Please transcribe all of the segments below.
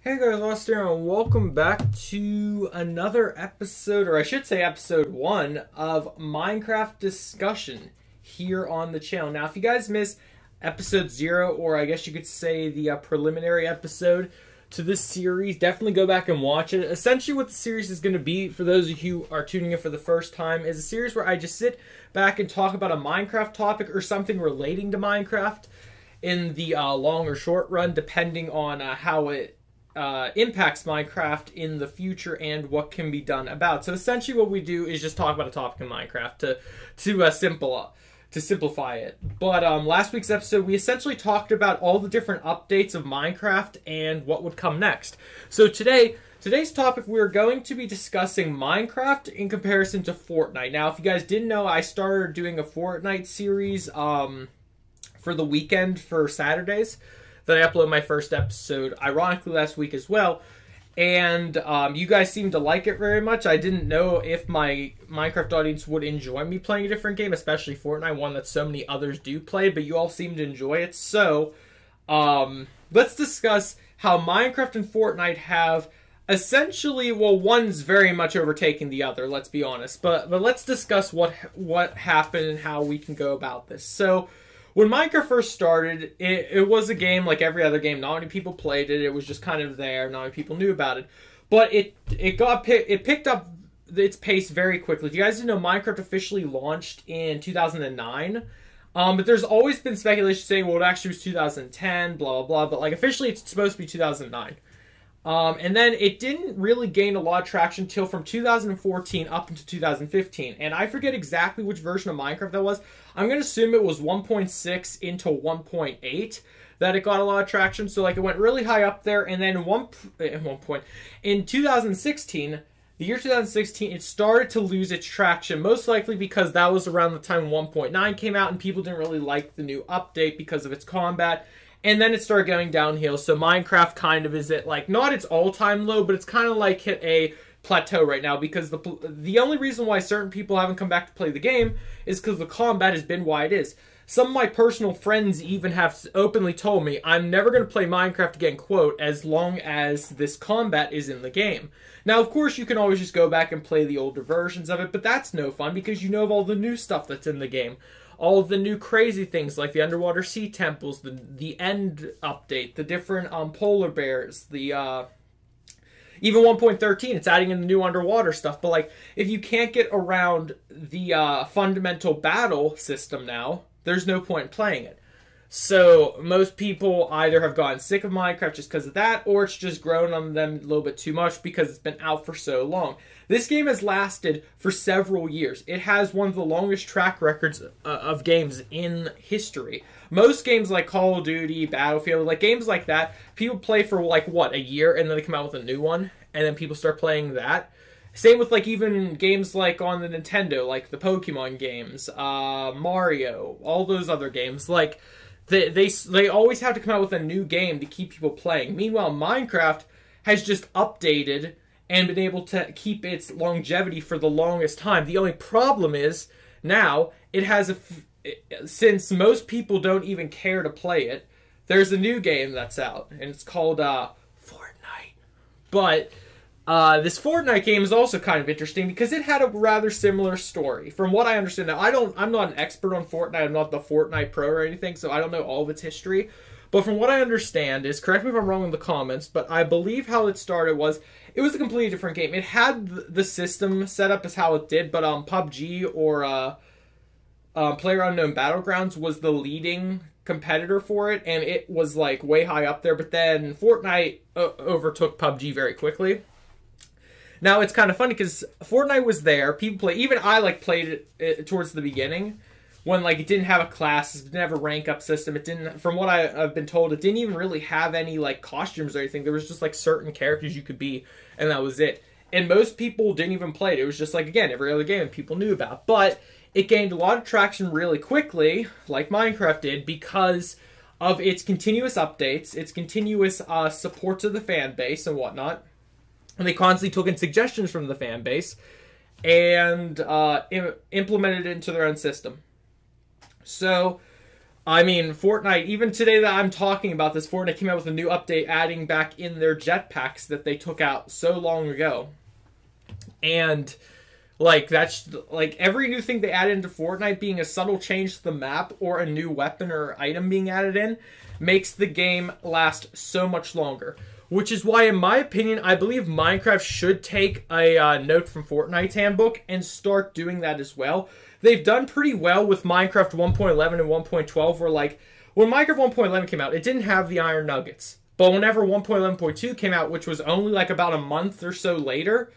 Hey guys, Lost here, and welcome back to another episode, or I should say episode 1 of Minecraft discussion here on the channel. Now, if you guys missed episode 0, or I guess you could say the preliminary episode to this series, definitely go back and watch it. Essentially what the series is going to be, for those of you who are tuning in for the first time, is a series where I just sit back and talk about a Minecraft topic or something relating to Minecraft in the long or short run, depending on how it impacts Minecraft in the future and what can be done about. So essentially what we do is just talk about a topic in Minecraft to simplify it. But last week's episode, we essentially talked about all the different updates of Minecraft and what would come next. So today's topic, we're going to be discussing Minecraft in comparison to Fortnite. Now, if you guys didn't know, I started doing a Fortnite series for the weekend for Saturdays. That I uploaded my first episode, ironically, last week as well. And you guys seem to like it very much. I didn't know if my Minecraft audience would enjoy me playing a different game, especially Fortnite, one that so many others do play, but you all seem to enjoy it. So, let's discuss how Minecraft and Fortnite have essentially, well, one's very much overtaking the other, let's be honest. But let's discuss what happened and how we can go about this. So, when Minecraft first started, it was a game like every other game. Not many people played it. It was just kind of there. Not many people knew about it. But it picked up its pace very quickly. If you guys didn't know, Minecraft officially launched in 2009. But there's always been speculation saying, well, it actually was 2010, blah, blah, blah. But like officially, it's supposed to be 2009. And then it didn't really gain a lot of traction until from 2014 up into 2015. And I forget exactly which version of Minecraft that was. I'm going to assume it was 1.6 into 1.8 that it got a lot of traction. So like it went really high up there. And then at one point in 2016, the year 2016, it started to lose its traction. Most likely because that was around the time 1.9 came out and people didn't really like the new update because of its combat. And then it started going downhill, so Minecraft kind of is at, like, not its all-time low, but it's kind of, like, hit a plateau right now, because the only reason why certain people haven't come back to play the game is because the combat has been why it is. Some of my personal friends even have openly told me, I'm never going to play Minecraft again, quote, as long as this combat is in the game. Now, of course, you can always just go back and play the older versions of it, but that's no fun, because you know of all the new stuff that's in the game. All of the new crazy things like the underwater sea temples, the end update, the different polar bears, the even 1.13, it's adding in the new underwater stuff. But like, if you can't get around the fundamental battle system now, there's no point in playing it. So most people either have gotten sick of Minecraft just because of that, or it's just grown on them a little bit too much because it's been out for so long. This game has lasted for several years. It has one of the longest track records of games in history. Most games like Call of Duty, Battlefield, like games like that, people play for like, what, a year, and then they come out with a new one, and then people start playing that. Same with like even games like on the Nintendo, like the Pokemon games, Mario, all those other games, like they always have to come out with a new game to keep people playing. Meanwhile, Minecraft has just updated and been able to keep its longevity for the longest time. The only problem is, now, it has since most people don't even care to play it, there's a new game that's out, and it's called Fortnite. But this Fortnite game is also kind of interesting because it had a rather similar story. From what I understand, now I'm not an expert on Fortnite, I'm not the Fortnite pro or anything, so I don't know all of its history. But from what I understand is, correct me if I'm wrong in the comments, but I believe how it started was, it was a completely different game. It had the system set up as how it did, but PUBG or PlayerUnknown Battlegrounds was the leading competitor for it, and it was like way high up there, but then Fortnite overtook PUBG very quickly. Now, it's kind of funny because Fortnite was there, people play, even I like played it towards the beginning, when like it didn't have a class, it didn't have a rank up system, it didn't, from what I've been told, it didn't even really have any like costumes or anything. There was just like certain characters you could be, and that was it. And most people didn't even play it. It was just like, again, every other game people knew about. But it gained a lot of traction really quickly, like Minecraft did, because of its continuous updates, its continuous support to the fan base and whatnot. And they constantly took in suggestions from the fan base and implemented it into their own system. So I mean, Fortnite, even today that I'm talking about this, Fortnite came out with a new update adding back in their jetpacks that they took out so long ago. And, like, that's, like, every new thing they add into Fortnite being a subtle change to the map or a new weapon or item being added in makes the game last so much longer. Which is why, in my opinion, I believe Minecraft should take a note from Fortnite's handbook and start doing that as well. They've done pretty well with Minecraft 1.11 and 1.12, where, like, when Minecraft 1.11 came out, it didn't have the iron nuggets. But whenever 1.11.2 came out, which was only, like, about a month or so later,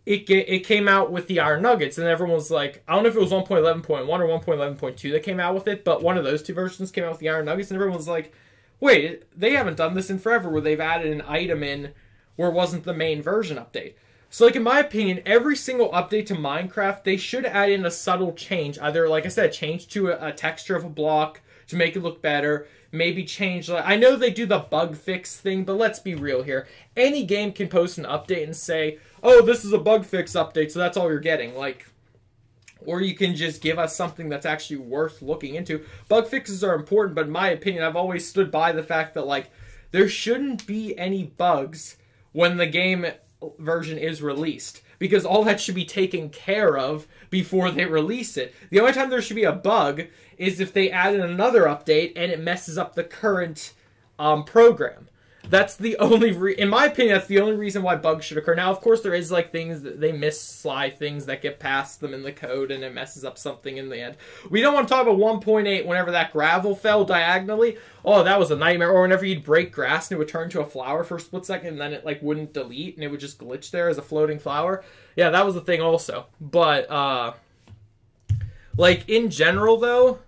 it came out with the iron nuggets. And everyone was like, I don't know if it was 1.11.1 or 1.11.2 that came out with it, but one of those two versions came out with the iron nuggets, and everyone was like, wait, they haven't done this in forever, where they've added an item in where it wasn't the main version update. So, like, in my opinion, every single update to Minecraft, they should add in a subtle change. Either, like I said, change to a texture of a block to make it look better. Maybe change... I know they do the bug fix thing, but let's be real here. Any game can post an update and say, oh, this is a bug fix update, so that's all you're getting. Like... Or you can just give us something that's actually worth looking into. Bug fixes are important, but in my opinion, I've always stood by the fact that, like, there shouldn't be any bugs when the game version is released, because all that should be taken care of before they release it. The only time there should be a bug is if they add in another update and it messes up the current program. That's the only, in my opinion, that's the only reason why bugs should occur. Now, of course, there is, like, things that they misslide things that get past them in the code and it messes up something in the end. We don't want to talk about 1.8 whenever that gravel fell diagonally. Oh, that was a nightmare. Or whenever you'd break grass and it would turn to a flower for a split second and then it, like, wouldn't delete and it would just glitch there as a floating flower. Yeah, that was the thing also. But, like, in general, though,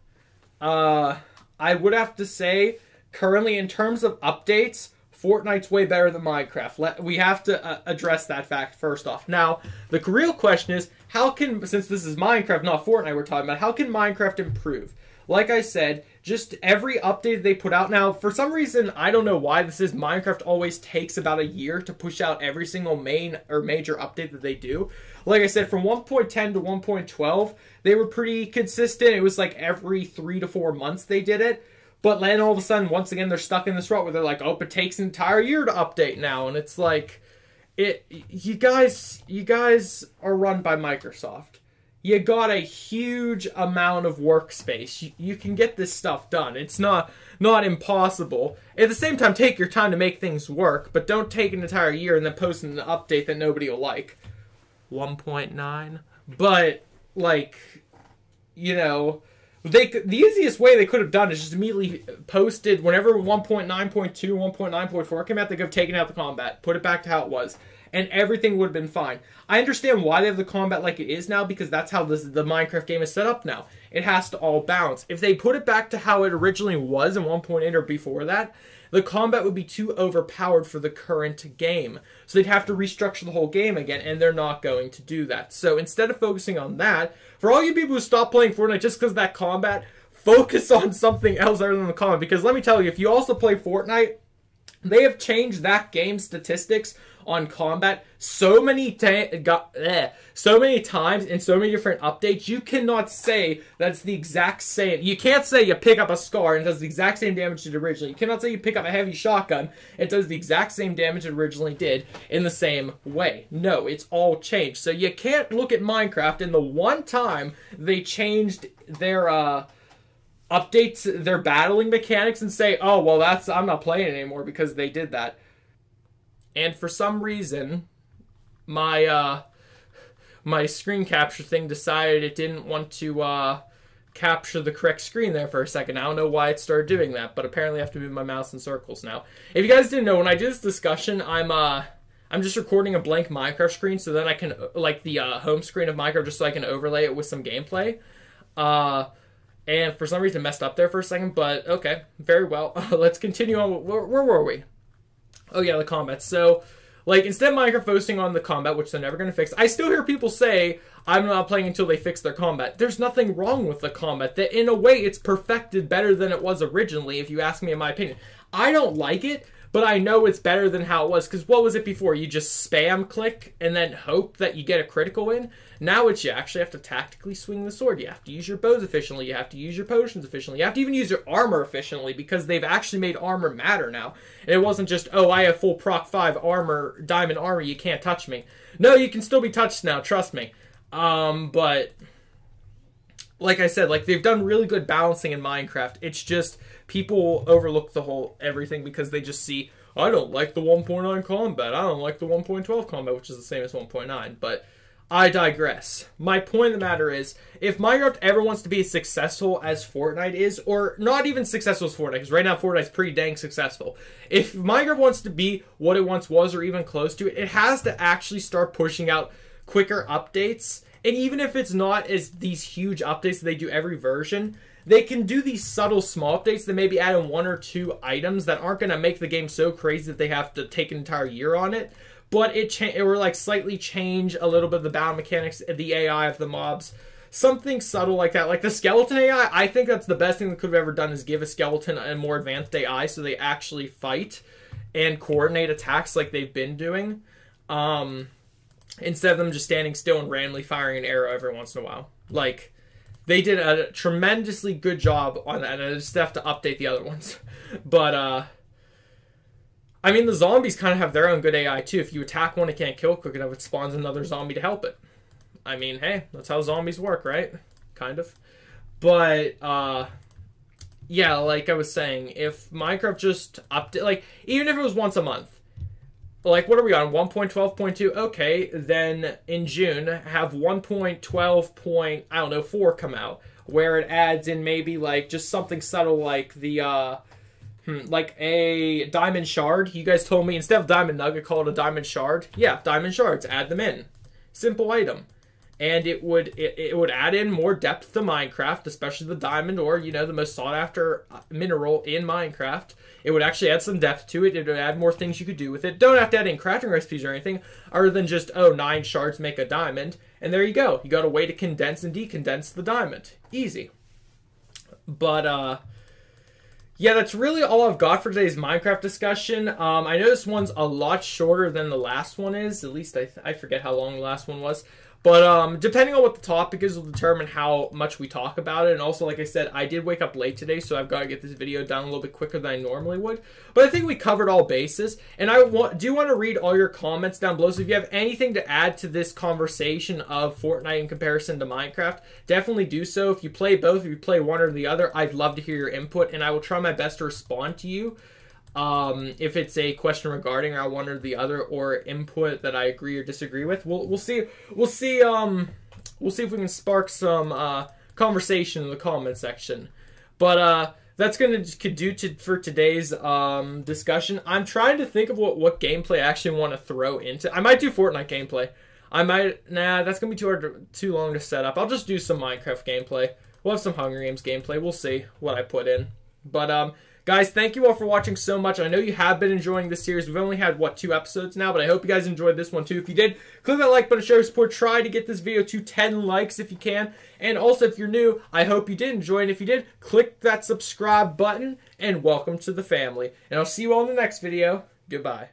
I would have to say, currently, in terms of updates, Fortnite's way better than Minecraft. We have to address that fact first off. Now, the real question is, how can, since this is Minecraft, not Fortnite we're talking about, how can Minecraft improve? Like I said, just every update they put out. Now, for some reason, I don't know why this is, Minecraft always takes about a year to push out every single main or major update that they do. Like I said, from 1.10 to 1.12, they were pretty consistent. It was like every 3 to 4 months they did it. But then all of a sudden, once again, they're stuck in this rut where they're like, oh, it takes an entire year to update now. And it's like, you guys are run by Microsoft. You got a huge amount of workspace. You can get this stuff done. It's not impossible. At the same time, take your time to make things work, but don't take an entire year and then post an update that nobody will like. 1.9. But, like, you know... the easiest way they could have done is just immediately posted whenever 1.9.2, 1.9.4 came out, they could have taken out the combat, put it back to how it was, and everything would have been fine. I understand why they have the combat like it is now, because that's how the Minecraft game is set up now. It has to all balance. If they put it back to how it originally was in 1.8 or before that, the combat would be too overpowered for the current game. So they'd have to restructure the whole game again, and they're not going to do that. So instead of focusing on that, for all you people who stop playing Fortnite just because of that combat, focus on something else other than the combat. Because let me tell you, if you also play Fortnite, they have changed that game's statistics on combat so many times in so many different updates. You cannot say that's the exact same. You can't say you pick up a scar and it does the exact same damage it originally. You cannot say you pick up a heavy shotgun, it does the exact same damage it originally did in the same way. No, it's all changed. So you can't look at Minecraft and the one time they changed their updates, their battling mechanics, and say, oh, well, I'm not playing it anymore because they did that. And for some reason, my screen capture thing decided it didn't want to capture the correct screen there for a second. I don't know why it started doing that, but apparently I have to move my mouse in circles now. If you guys didn't know, when I do this discussion, I'm just recording a blank Minecraft screen, so then I can, like the home screen of Minecraft, just so I can overlay it with some gameplay. And for some reason it messed up there for a second, but okay, very well. Let's continue on. Where were we? Oh yeah, the combat. So, like, instead of Minecraft focusing on the combat, which they're never going to fix, I still hear people say, I'm not playing until they fix their combat. There's nothing wrong with the combat. That in a way, it's perfected better than it was originally, if you ask me in my opinion. I don't like it, but I know it's better than how it was, because what was it before? You just spam click and then hope that you get a critical in. Now it's you actually have to tactically swing the sword. You have to use your bows efficiently. You have to use your potions efficiently. You have to even use your armor efficiently, because they've actually made armor matter now. And it wasn't just, oh, I have full proc 5 armor, diamond armor, you can't touch me. No, you can still be touched now, trust me. But like I said, like, they've done really good balancing in Minecraft. It's just people overlook the whole everything because they just see, I don't like the 1.9 combat. I don't like the 1.12 combat, which is the same as 1.9. But I digress. My point of the matter is, if Minecraft ever wants to be as successful as Fortnite is, or not even successful as Fortnite, because right now Fortnite's pretty dang successful. If Minecraft wants to be what it once was, or even close to it, it has to actually start pushing out quicker updates. And even if it's not as these huge updates that they do every version, they can do these subtle small updates that maybe add in 1 or 2 items that aren't going to make the game so crazy that they have to take an entire year on it. But it will like slightly change a little bit of the battle mechanics, the AI of the mobs. Something subtle like that. Like the skeleton AI, I think that's the best thing they could have ever done, is give a skeleton a more advanced AI so they actually fight and coordinate attacks like they've been doing. Instead of them just standing still and randomly firing an arrow every once in a while. Like, they did a tremendously good job on that, and I just have to update the other ones. But, I mean, the zombies kind of have their own good AI, too. If you attack one it can't kill quick enough, it spawns another zombie to help it. I mean, hey, that's how zombies work, right? Kind of. But, yeah, like I was saying, if Minecraft just update, like, even if it was once a month, like, what are we on? 1.12.2? Okay, then in June, have 1.12.4 come out, where it adds in maybe, like, just something subtle like the, like a diamond shard. You guys told me instead of diamond nugget, call it a diamond shard. Yeah, diamond shards, add them in. Simple item. And it would add in more depth to Minecraft, especially the diamond, or, you know, the most sought after mineral in Minecraft. It would actually add some depth to it. It would add more things you could do with it. Don't have to add in crafting recipes or anything, other than just, oh, 9 shards make a diamond. And there you go. You got a way to condense and decondense the diamond. Easy. But, yeah, that's really all I've got for today's Minecraft discussion. I know this one's a lot shorter than the last one is. At least I forget how long the last one was. But depending on what the topic is will determine how much we talk about it. And also, like I said, I did wake up late today, so I've got to get this video done a little bit quicker than I normally would. But I think we covered all bases. And I do want to read all your comments down below. So if you have anything to add to this conversation of Fortnite in comparison to Minecraft, definitely do so. If you play both, if you play one or the other, I'd love to hear your input. And I will try my best to respond to you. If it's a question regarding one or the other, or input that I agree or disagree with, we'll see if we can spark some conversation in the comment section. But that's gonna do for today's discussion. I'm trying to think of what gameplay I actually want to throw into. I might do Fortnite gameplay. Nah, that's gonna be too long to set up. I'll just do some Minecraft gameplay. We'll have some Hunger Games gameplay. We'll see what I put in. But guys, thank you all for watching so much. I know you have been enjoying this series. We've only had, what, 2 episodes now, but I hope you guys enjoyed this one too. If you did, click that like button, show your support. Try to get this video to 10 likes if you can. And also, if you're new, I hope you did enjoy. And if you did, click that subscribe button, and welcome to the family. And I'll see you all in the next video. Goodbye.